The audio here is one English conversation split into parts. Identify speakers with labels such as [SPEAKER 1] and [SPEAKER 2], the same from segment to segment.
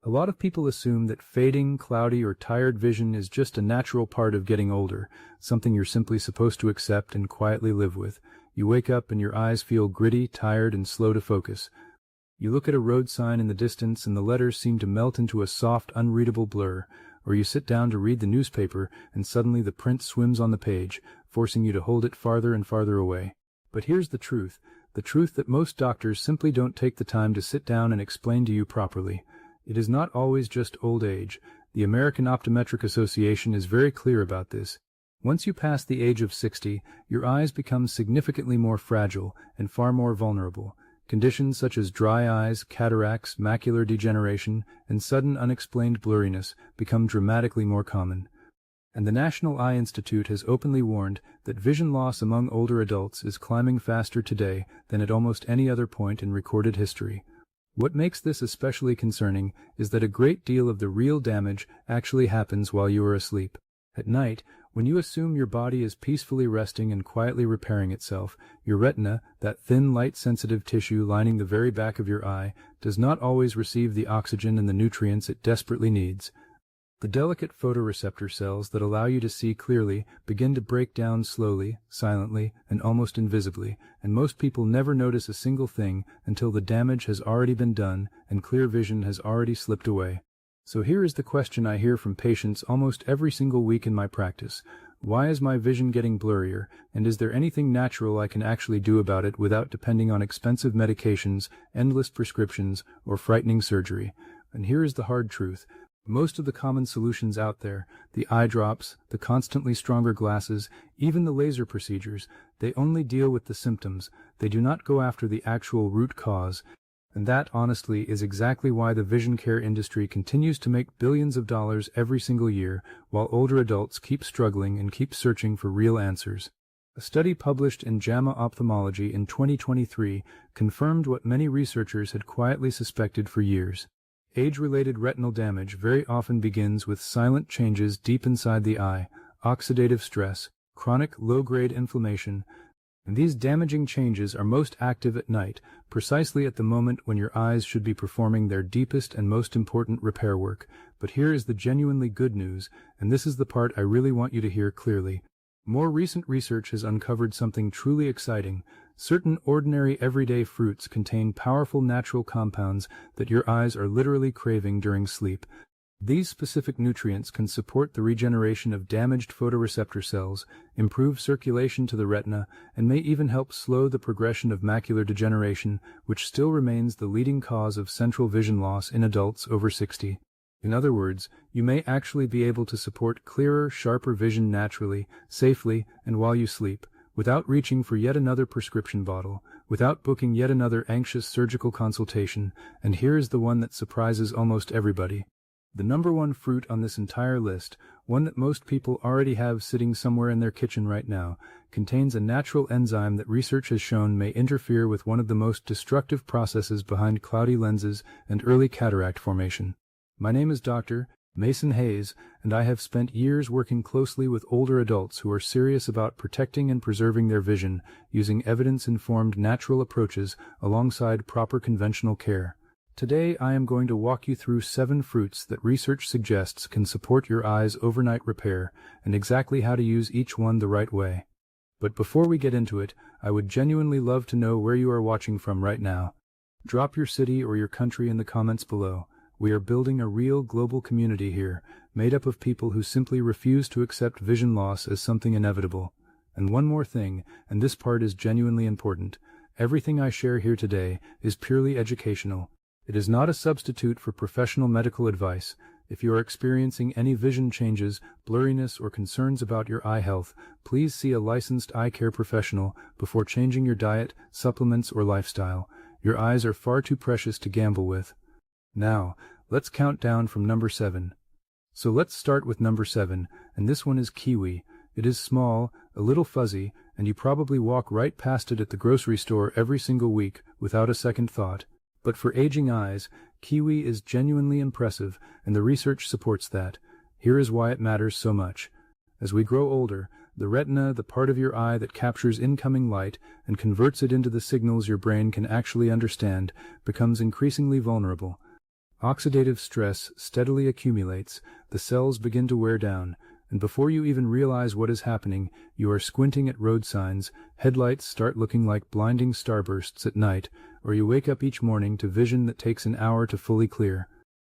[SPEAKER 1] A lot of people assume that fading, cloudy, or tired vision is just a natural part of getting older, something you're simply supposed to accept and quietly live with. You wake up and your eyes feel gritty, tired, and slow to focus. You look at a road sign in the distance and the letters seem to melt into a soft, unreadable blur. Or you sit down to read the newspaper and suddenly the print swims on the page, forcing you to hold it farther and farther away. But here's the truth that most doctors simply don't take the time to sit down and explain to you properly. It is not always just old age. The American Optometric Association is very clear about this. Once you pass the age of 60, your eyes become significantly more fragile and far more vulnerable. Conditions such as dry eyes, cataracts, macular degeneration, and sudden unexplained blurriness become dramatically more common. And the National Eye Institute has openly warned that vision loss among older adults is climbing faster today than at almost any other point in recorded history. What makes this especially concerning is that a great deal of the real damage actually happens while you are asleep. At night, when you assume your body is peacefully resting and quietly repairing itself, your retina, that thin light-sensitive tissue lining the very back of your eye, does not always receive the oxygen and the nutrients it desperately needs. The delicate photoreceptor cells that allow you to see clearly begin to break down slowly, silently, and almost invisibly, and most people never notice a single thing until the damage has already been done and clear vision has already slipped away. So here is the question I hear from patients almost every single week in my practice. Why is my vision getting blurrier, and is there anything natural I can actually do about it without depending on expensive medications, endless prescriptions, or frightening surgery? And here is the hard truth. Most of the common solutions out there, the eye drops, the constantly stronger glasses, even the laser procedures, they only deal with the symptoms. They do not go after the actual root cause. And that, honestly, is exactly why the vision care industry continues to make billions of dollars every single year, while older adults keep struggling and keep searching for real answers. A study published in JAMA Ophthalmology in 2023 confirmed what many researchers had quietly suspected for years. Age-related retinal damage very often begins with silent changes deep inside the eye, oxidative stress, chronic low-grade inflammation, and these damaging changes are most active at night, precisely at the moment when your eyes should be performing their deepest and most important repair work. But here is the genuinely good news, and this is the part I really want you to hear clearly. More recent research has uncovered something truly exciting. Certain ordinary everyday fruits contain powerful natural compounds that your eyes are literally craving during sleep. These specific nutrients can support the regeneration of damaged photoreceptor cells, improve circulation to the retina, and may even help slow the progression of macular degeneration, which still remains the leading cause of central vision loss in adults over 60. In other words, you may actually be able to support clearer, sharper vision naturally, safely, and while you sleep, without reaching for yet another prescription bottle, without booking yet another anxious surgical consultation. And here is the one that surprises almost everybody. The number one fruit on this entire list, one that most people already have sitting somewhere in their kitchen right now, contains a natural enzyme that research has shown may interfere with one of the most destructive processes behind cloudy lenses and early cataract formation. My name is Dr. Mason Hayes, and I have spent years working closely with older adults who are serious about protecting and preserving their vision using evidence-informed natural approaches alongside proper conventional care. Today, I am going to walk you through 7 fruits that research suggests can support your eyes' overnight repair, and exactly how to use each one the right way. But before we get into it, I would genuinely love to know where you are watching from right now. Drop your city or your country in the comments below. We are building a real global community here, made up of people who simply refuse to accept vision loss as something inevitable. And one more thing, and this part is genuinely important. Everything I share here today is purely educational. It is not a substitute for professional medical advice. If you are experiencing any vision changes, blurriness, or concerns about your eye health, please see a licensed eye care professional before changing your diet, supplements, or lifestyle. Your eyes are far too precious to gamble with. Now, let's count down from number 7. So let's start with number 7, and this one is kiwi. It is small, a little fuzzy, and you probably walk right past it at the grocery store every single week without a second thought. But for aging eyes, kiwi is genuinely impressive, and the research supports that. Here is why it matters so much. As we grow older, the retina, the part of your eye that captures incoming light and converts it into the signals your brain can actually understand, becomes increasingly vulnerable. Oxidative stress steadily accumulates, the cells begin to wear down, and before you even realize what is happening, you are squinting at road signs, headlights start looking like blinding starbursts at night, or you wake up each morning to vision that takes an hour to fully clear.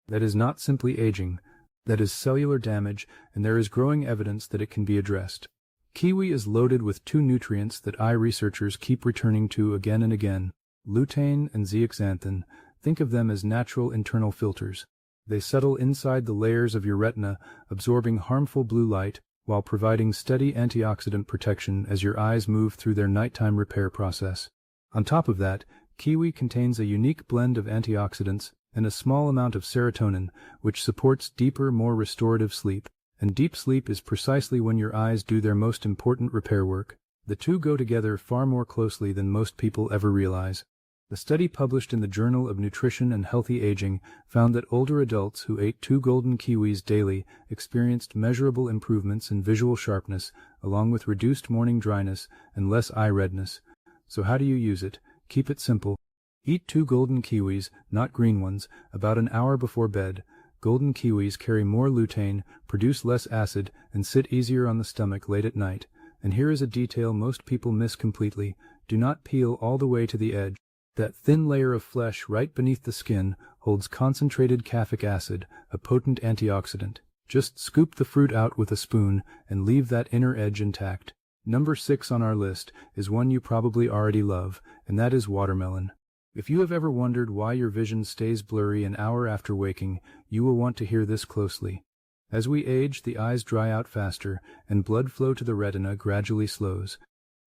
[SPEAKER 1] That is not simply aging, that is cellular damage, and there is growing evidence that it can be addressed. Kiwi is loaded with two nutrients that eye researchers keep returning to again and again, lutein and zeaxanthin. Think of them as natural internal filters. They settle inside the layers of your retina, absorbing harmful blue light, while providing steady antioxidant protection as your eyes move through their nighttime repair process. On top of that, kiwi contains a unique blend of antioxidants and a small amount of serotonin, which supports deeper, more restorative sleep. And deep sleep is precisely when your eyes do their most important repair work. The two go together far more closely than most people ever realize. The study published in the Journal of Nutrition and Healthy Aging found that older adults who ate 2 golden kiwis daily experienced measurable improvements in visual sharpness, along with reduced morning dryness and less eye redness. So how do you use it? Keep it simple. Eat 2 golden kiwis, not green ones, about an hour before bed. Golden kiwis carry more lutein, produce less acid, and sit easier on the stomach late at night. And here is a detail most people miss completely. Do not peel all the way to the edge. That thin layer of flesh right beneath the skin holds concentrated caffeic acid, a potent antioxidant. Just scoop the fruit out with a spoon and leave that inner edge intact. Number 6 on our list is one you probably already love, and that is watermelon. If you have ever wondered why your vision stays blurry an hour after waking, you will want to hear this closely. As we age, the eyes dry out faster, and blood flow to the retina gradually slows.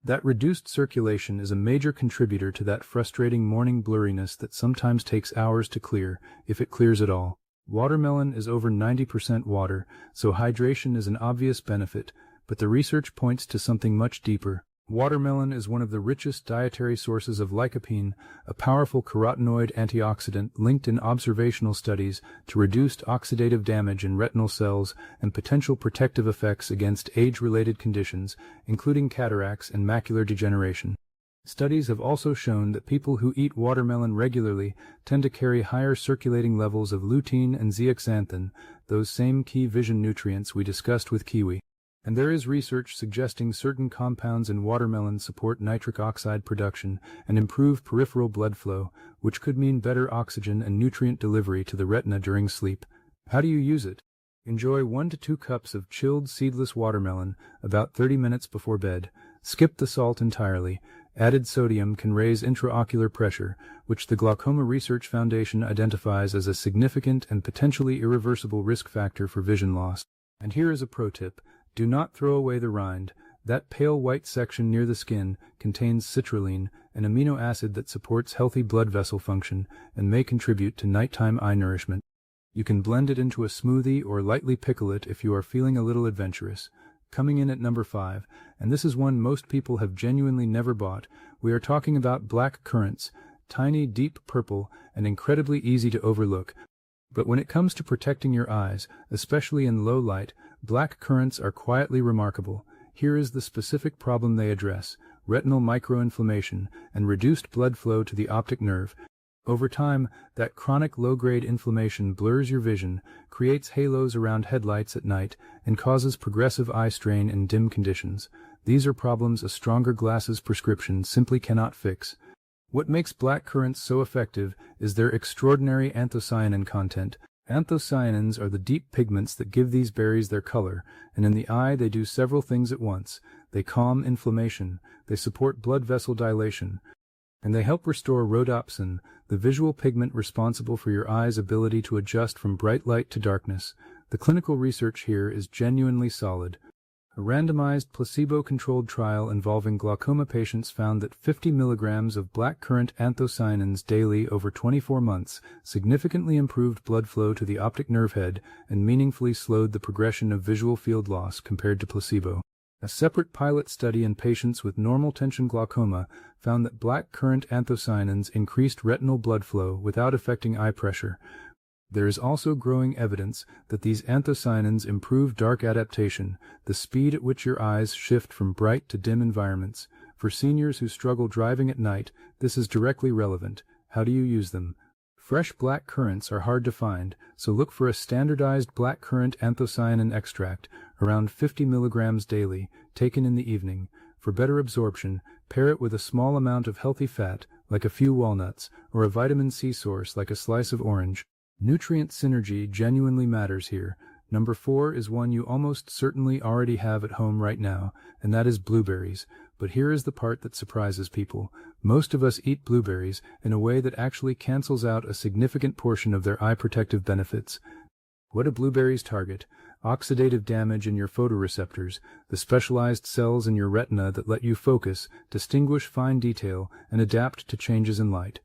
[SPEAKER 1] That reduced circulation is a major contributor to that frustrating morning blurriness that sometimes takes hours to clear, if it clears at all. Watermelon is over 90% water, so hydration is an obvious benefit, but the research points to something much deeper. Watermelon is one of the richest dietary sources of lycopene, a powerful carotenoid antioxidant linked in observational studies to reduced oxidative damage in retinal cells and potential protective effects against age-related conditions, including cataracts and macular degeneration. Studies have also shown that people who eat watermelon regularly tend to carry higher circulating levels of lutein and zeaxanthin, those same key vision nutrients we discussed with kiwi. And there is research suggesting certain compounds in watermelon support nitric oxide production and improve peripheral blood flow, which could mean better oxygen and nutrient delivery to the retina during sleep. How do you use it? Enjoy 1 to 2 cups of chilled seedless watermelon about 30 minutes before bed. Skip the salt entirely. Added sodium can raise intraocular pressure, which the Glaucoma Research Foundation identifies as a significant and potentially irreversible risk factor for vision loss. And here is a pro tip. Do not throw away the rind. That pale white section near the skin contains citrulline, an amino acid that supports healthy blood vessel function and may contribute to nighttime eye nourishment. You can blend it into a smoothie or lightly pickle it if you are feeling a little adventurous. Coming in at number 5, and this is one most people have genuinely never bought, we are talking about black currants, tiny, deep purple, and incredibly easy to overlook. But when it comes to protecting your eyes, especially in low light, black currants are quietly remarkable. Here is the specific problem they address: retinal microinflammation and reduced blood flow to the optic nerve. Over time, that chronic low-grade inflammation blurs your vision, creates halos around headlights at night, and causes progressive eye strain in dim conditions. These are problems a stronger glasses prescription simply cannot fix. What makes black currants so effective is their extraordinary anthocyanin content. Anthocyanins are the deep pigments that give these berries their color, and in the eye they do several things at once. They calm inflammation, they support blood vessel dilation, and they help restore rhodopsin, the visual pigment responsible for your eye's ability to adjust from bright light to darkness. The clinical research here is genuinely solid. A randomized placebo-controlled trial involving glaucoma patients found that 50 milligrams of blackcurrant anthocyanins daily over 24 months significantly improved blood flow to the optic nerve head and meaningfully slowed the progression of visual field loss compared to placebo. A separate pilot study in patients with normal tension glaucoma found that blackcurrant anthocyanins increased retinal blood flow without affecting eye pressure. There is also growing evidence that these anthocyanins improve dark adaptation, the speed at which your eyes shift from bright to dim environments. For seniors who struggle driving at night, this is directly relevant. How do you use them? Fresh black currants are hard to find, so look for a standardized blackcurrant anthocyanin extract, around 50 milligrams daily, taken in the evening. For better absorption, pair it with a small amount of healthy fat, like a few walnuts, or a vitamin C source like a slice of orange. Nutrient synergy genuinely matters here. Number 4 is one you almost certainly already have at home right now, and that is blueberries. But here is the part that surprises people. Most of us eat blueberries in a way that actually cancels out a significant portion of their eye protective benefits. What do blueberries target? Oxidative damage in your photoreceptors, the specialized cells in your retina that let you focus, distinguish fine detail, and adapt to changes in light.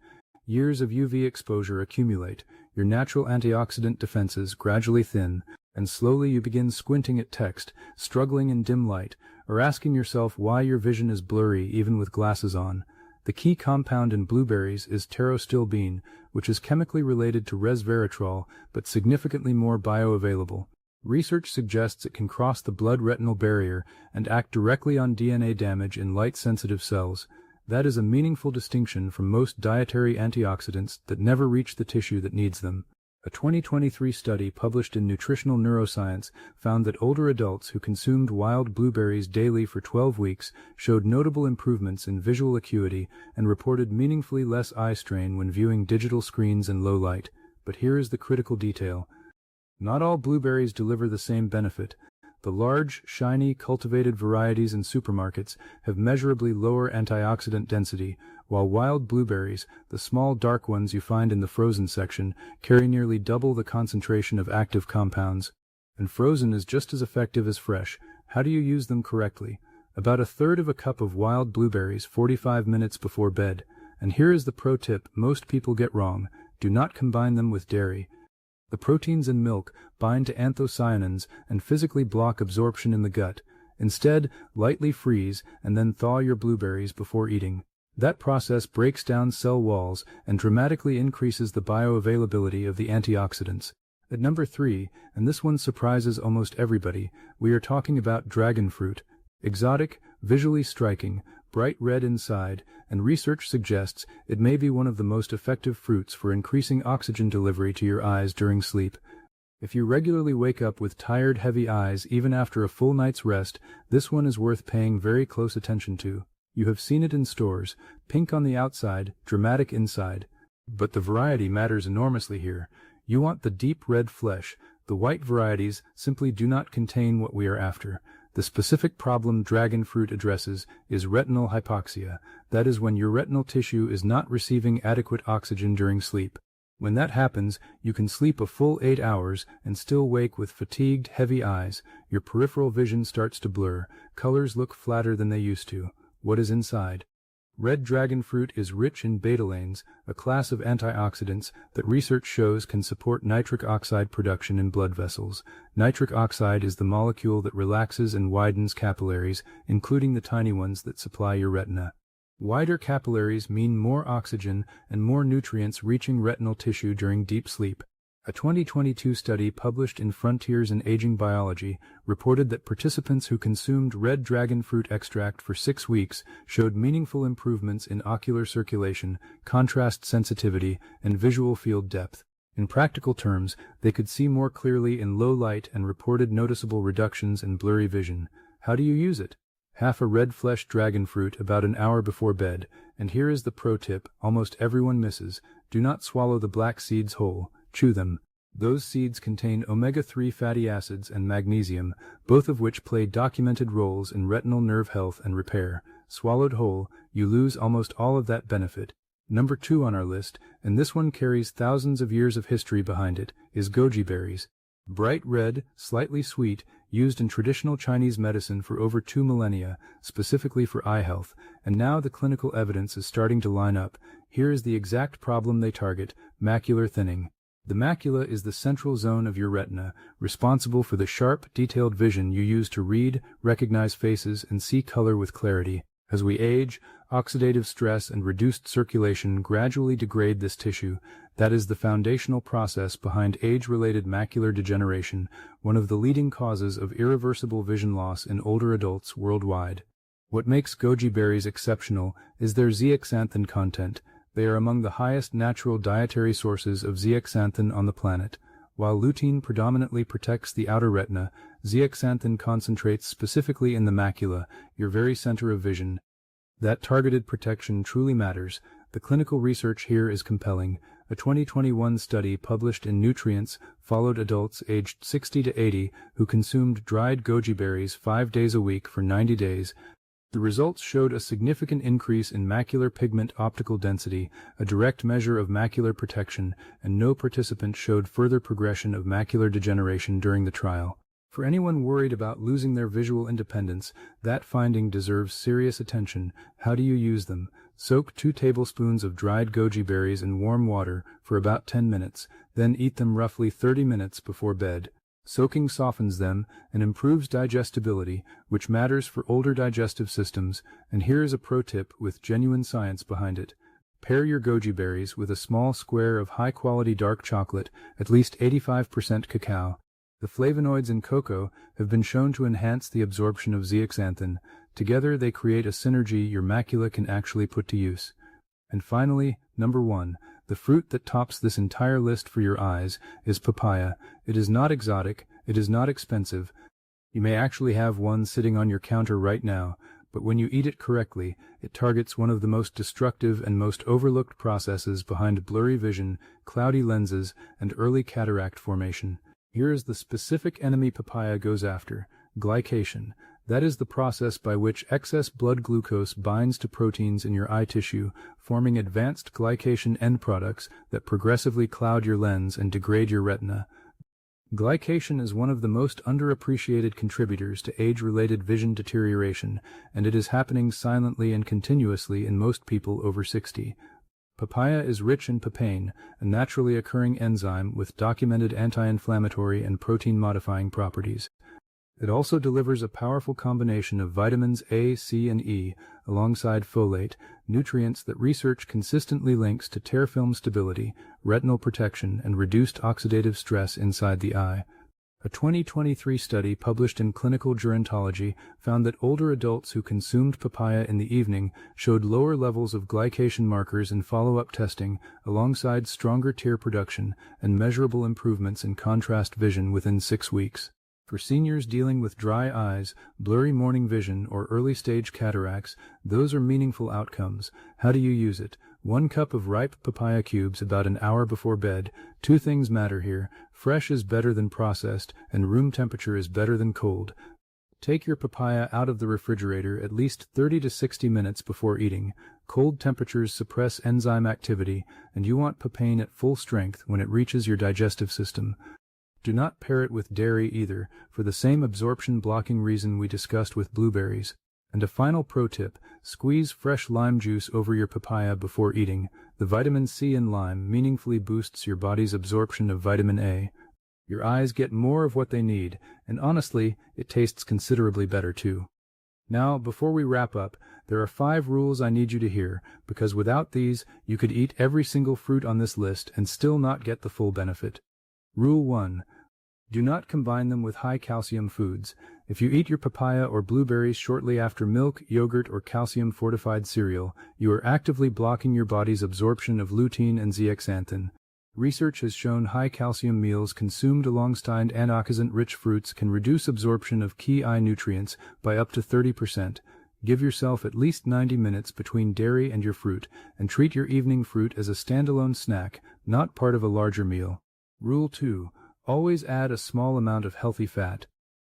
[SPEAKER 1] Years of UV exposure accumulate, your natural antioxidant defenses gradually thin, and slowly you begin squinting at text, struggling in dim light, or asking yourself why your vision is blurry even with glasses on. The key compound in blueberries is pterostilbene, which is chemically related to resveratrol but significantly more bioavailable. Research suggests it can cross the blood-retinal barrier and act directly on DNA damage in light-sensitive cells. That is a meaningful distinction from most dietary antioxidants that never reach the tissue that needs them. A 2023 study published in Nutritional Neuroscience found that older adults who consumed wild blueberries daily for 12 weeks showed notable improvements in visual acuity and reported meaningfully less eye strain when viewing digital screens in low light. But here is the critical detail. Not all blueberries deliver the same benefit. The large, shiny, cultivated varieties in supermarkets have measurably lower antioxidant density, while wild blueberries, the small dark ones you find in the frozen section, carry nearly double the concentration of active compounds. And frozen is just as effective as fresh. How do you use them correctly? About a third of a cup of wild blueberries 45 minutes before bed. And here is the pro tip most people get wrong. Do not combine them with dairy. The proteins in milk bind to anthocyanins and physically block absorption in the gut. Instead, lightly freeze and then thaw your blueberries before eating. That process breaks down cell walls and dramatically increases the bioavailability of the antioxidants. At number 3, and this one surprises almost everybody, we are talking about dragon fruit. Exotic, visually striking, bright red inside, and research suggests it may be one of the most effective fruits for increasing oxygen delivery to your eyes during sleep. If you regularly wake up with tired, heavy eyes even after a full night's rest, this one is worth paying very close attention to. You have seen it in stores, pink on the outside, dramatic inside. But the variety matters enormously here. You want the deep red flesh. The white varieties simply do not contain what we are after. The specific problem dragon fruit addresses is retinal hypoxia. That is when your retinal tissue is not receiving adequate oxygen during sleep. When that happens, you can sleep a full 8 hours and still wake with fatigued, heavy eyes. Your peripheral vision starts to blur. Colors look flatter than they used to. What is inside? Red dragon fruit is rich in betalains, a class of antioxidants that research shows can support nitric oxide production in blood vessels. Nitric oxide is the molecule that relaxes and widens capillaries, including the tiny ones that supply your retina. Wider capillaries mean more oxygen and more nutrients reaching retinal tissue during deep sleep. A 2022 study published in Frontiers in Aging Biology reported that participants who consumed red dragon fruit extract for 6 weeks showed meaningful improvements in ocular circulation, contrast sensitivity, and visual field depth. In practical terms, they could see more clearly in low light and reported noticeable reductions in blurry vision. How do you use it? Half a red flesh dragon fruit about an hour before bed, and here is the pro tip almost everyone misses. Do not swallow the black seeds whole. Chew them. Those seeds contain omega-3 fatty acids and magnesium, both of which play documented roles in retinal nerve health and repair. Swallowed whole, you lose almost all of that benefit. Number 2 on our list, and this one carries thousands of years of history behind it, is goji berries. Bright red, slightly sweet, used in traditional Chinese medicine for over 2 millennia, specifically for eye health, and now the clinical evidence is starting to line up. Here is the exact problem they target: macular thinning. The macula is the central zone of your retina, responsible for the sharp, detailed vision you use to read, recognize faces, and see color with clarity. As we age, oxidative stress and reduced circulation gradually degrade this tissue. That is the foundational process behind age-related macular degeneration, one of the leading causes of irreversible vision loss in older adults worldwide. What makes goji berries exceptional is their zeaxanthin content. They are among the highest natural dietary sources of zeaxanthin on the planet. While lutein predominantly protects the outer retina, zeaxanthin concentrates specifically in the macula, your very center of vision. That targeted protection truly matters. The clinical research here is compelling. A 2021 study published in Nutrients followed adults aged 60 to 80 who consumed dried goji berries 5 days a week for 90 days. The results showed a significant increase in macular pigment optical density, a direct measure of macular protection, and no participant showed further progression of macular degeneration during the trial. For anyone worried about losing their visual independence, that finding deserves serious attention. How do you use them? Soak 2 tablespoons of dried goji berries in warm water for about 10 minutes, then eat them roughly 30 minutes before bed. Soaking softens them and improves digestibility, which matters for older digestive systems, and here is a pro tip with genuine science behind it. Pair your goji berries with a small square of high-quality dark chocolate, at least 85% cacao. The flavonoids in cocoa have been shown to enhance the absorption of zeaxanthin. Together they create a synergy your macula can actually put to use. And finally, number 1. The fruit that tops this entire list for your eyes is papaya. It is not exotic, it is not expensive. You may actually have one sitting on your counter right now, but when you eat it correctly, it targets one of the most destructive and most overlooked processes behind blurry vision, cloudy lenses, and early cataract formation. Here is the specific enemy papaya goes after: glycation. That is the process by which excess blood glucose binds to proteins in your eye tissue, forming advanced glycation end products that progressively cloud your lens and degrade your retina. Glycation is one of the most underappreciated contributors to age-related vision deterioration, and it is happening silently and continuously in most people over 60. Papaya is rich in papain, a naturally occurring enzyme with documented anti-inflammatory and protein-modifying properties. It also delivers a powerful combination of vitamins A, C, and E, alongside folate, nutrients that research consistently links to tear film stability, retinal protection, and reduced oxidative stress inside the eye. A 2023 study published in Clinical Gerontology found that older adults who consumed papaya in the evening showed lower levels of glycation markers in follow-up testing, alongside stronger tear production and measurable improvements in contrast vision within 6 weeks. For seniors dealing with dry eyes, blurry morning vision, or early-stage cataracts, those are meaningful outcomes. How do you use it? 1 cup of ripe papaya cubes about an hour before bed. 2 things matter here. Fresh is better than processed, and room temperature is better than cold. Take your papaya out of the refrigerator at least 30 to 60 minutes before eating. Cold temperatures suppress enzyme activity, and you want papain at full strength when it reaches your digestive system. Do not pair it with dairy either, for the same absorption-blocking reason we discussed with blueberries. And a final pro tip: squeeze fresh lime juice over your papaya before eating. The vitamin C in lime meaningfully boosts your body's absorption of vitamin A. Your eyes get more of what they need, and honestly, it tastes considerably better too. Now, before we wrap up, there are 5 rules I need you to hear, because without these, you could eat every single fruit on this list and still not get the full benefit. Rule 1. Do not combine them with high-calcium foods. If you eat your papaya or blueberries shortly after milk, yogurt, or calcium-fortified cereal, you are actively blocking your body's absorption of lutein and zeaxanthin. Research has shown high-calcium meals consumed alongside antioxidant-rich fruits can reduce absorption of key eye nutrients by up to 30%. Give yourself at least 90 minutes between dairy and your fruit, and treat your evening fruit as a standalone snack, not part of a larger meal. Rule 2. Always add a small amount of healthy fat.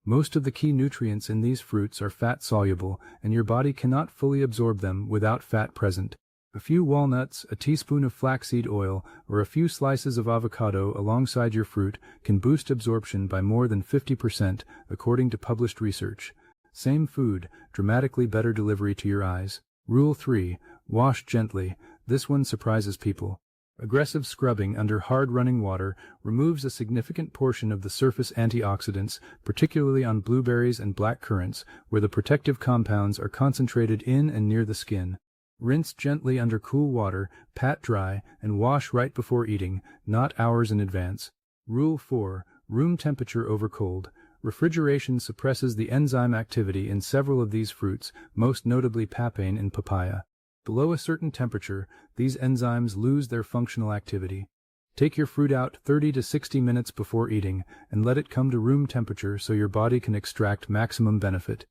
[SPEAKER 1] Most of the key nutrients in these fruits are fat-soluble, and your body cannot fully absorb them without fat present. A few walnuts, a teaspoon of flaxseed oil, or a few slices of avocado alongside your fruit can boost absorption by more than 50%, according to published research. Same food, dramatically better delivery to your eyes. Rule 3. Wash gently. This one surprises people. Aggressive scrubbing under hard running water removes a significant portion of the surface antioxidants, particularly on blueberries and black currants, where the protective compounds are concentrated in and near the skin. Rinse gently under cool water, pat dry, and wash right before eating, not hours in advance. Rule 4. Room temperature over cold. Refrigeration suppresses the enzyme activity in several of these fruits, most notably papain in papaya. Below a certain temperature, these enzymes lose their functional activity. Take your fruit out 30 to 60 minutes before eating and let it come to room temperature so your body can extract maximum benefit.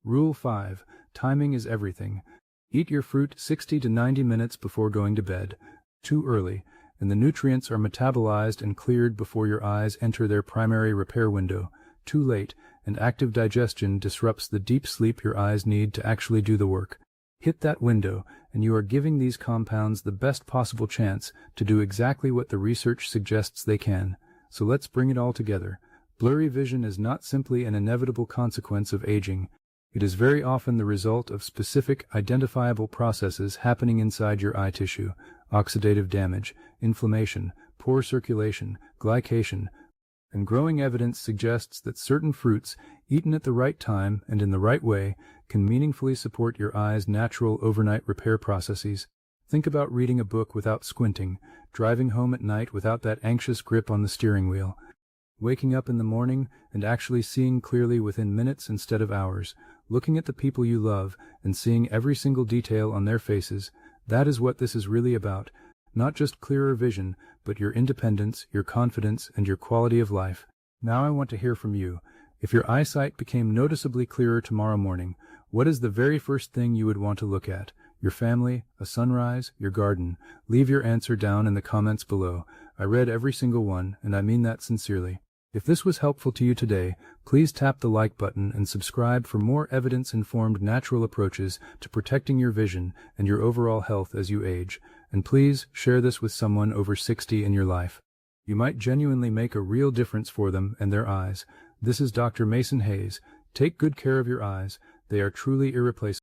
[SPEAKER 1] Rule 5. Timing is everything. Eat your fruit 60 to 90 minutes before going to bed. Too early, and the nutrients are metabolized and cleared before your eyes enter their primary repair window. Too late, and active digestion disrupts the deep sleep your eyes need to actually do the work. Hit that window, and you are giving these compounds the best possible chance to do exactly what the research suggests they can. So let's bring it all together. Blurry vision is not simply an inevitable consequence of aging. It is very often the result of specific, identifiable processes happening inside your eye tissue: oxidative damage, inflammation, poor circulation, glycation, and growing evidence suggests that certain fruits, eaten at the right time and in the right way, can meaningfully support your eye's natural overnight repair processes. Think about reading a book without squinting, driving home at night without that anxious grip on the steering wheel, waking up in the morning and actually seeing clearly within minutes instead of hours, looking at the people you love and seeing every single detail on their faces. That is what this is really about. Not just clearer vision, but your independence, your confidence, and your quality of life. Now I want to hear from you. If your eyesight became noticeably clearer tomorrow morning, what is the very first thing you would want to look at? Your family, a sunrise, your garden? Leave your answer down in the comments below. I read every single one, and I mean that sincerely. If this was helpful to you today, please tap the like button and subscribe for more evidence-informed natural approaches to protecting your vision and your overall health as you age. And please share this with someone over 60 in your life. You might genuinely make a real difference for them and their eyes. This is Dr. Mason Hayes. Take good care of your eyes. They are truly irreplaceable.